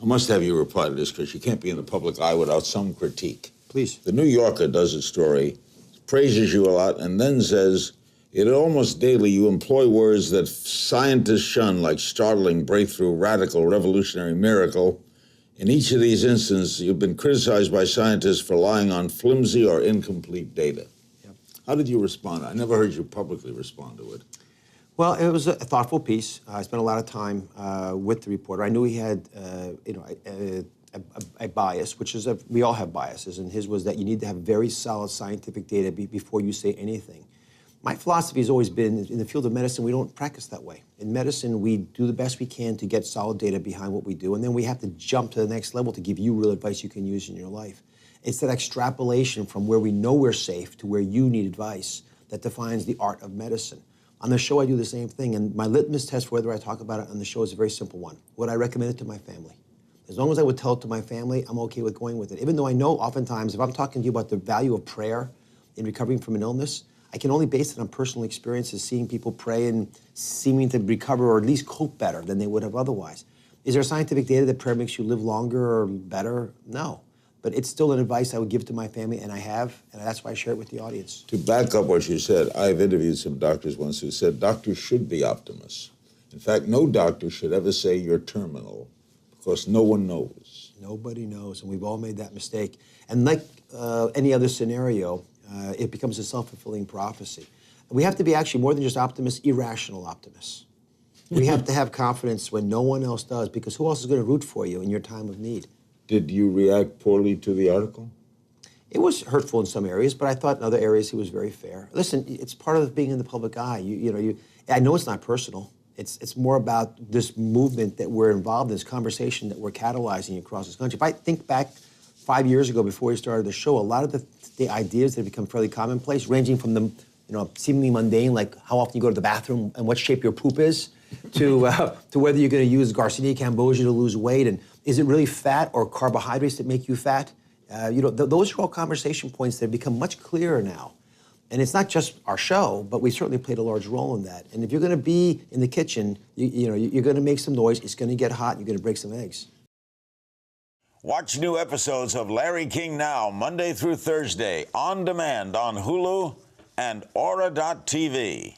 I must have you reply to this because you can't be in the public eye without some critique. Please. The New Yorker does a story, praises you a lot, and then says, "It almost daily you employ words that scientists shun, like startling, breakthrough, radical, revolutionary, miracle. In each of these instances, you've been criticized by scientists for relying on flimsy or incomplete data." Yep. How did you respond? I never heard you publicly respond to it. Well, it was a thoughtful piece. I spent a lot of time with the reporter. I knew he had, a bias, which is we all have biases, and his was that you need to have very solid scientific data before you say anything. My philosophy has always been, in the field of medicine, we don't practice that way. In medicine, we do the best we can to get solid data behind what we do, and then we have to jump to the next level to give you real advice you can use in your life. It's that extrapolation from where we know we're safe to where you need advice that defines the art of medicine. On the show, I do the same thing, and my litmus test for whether I talk about it on the show is a very simple one. Would I recommend it to my family? As long as I would tell it to my family, I'm okay with going with it. Even though I know oftentimes, if I'm talking to you about the value of prayer in recovering from an illness, I can only base it on personal experiences, seeing people pray and seeming to recover or at least cope better than they would have otherwise. Is there scientific data that prayer makes you live longer or better? No. But it's still an advice I would give to my family, and I have, and that's why I share it with the audience. To back up what you said, I've interviewed some doctors once who said doctors should be optimists. In fact, no doctor should ever say you're terminal because no one knows. Nobody knows, and we've all made that mistake. And like any other scenario, it becomes a self-fulfilling prophecy. We have to be actually more than just optimists, irrational optimists. We have to have confidence when no one else does, because who else is going to root for you in your time of need? Did you react poorly to the article? It was hurtful in some areas, but I thought in other areas he was very fair. Listen, it's part of being in the public eye. I know it's not personal. It's more about this movement that we're involved in, this conversation that we're catalyzing across this country. If I think back 5 years ago before we started the show, a lot of the ideas that have become fairly commonplace, ranging from the seemingly mundane, like how often you go to the bathroom and what shape your poop is, to whether you're going to use Garcinia Cambogia to lose weight, and is it really fat or carbohydrates that make you fat? Those are all conversation points that have become much clearer now. And it's not just our show, but we certainly played a large role in that. And if you're going to be in the kitchen, you're going to make some noise, it's going to get hot, and you're going to break some eggs. Watch new episodes of Larry King Now, Monday through Thursday, on demand on Hulu and Aura.tv.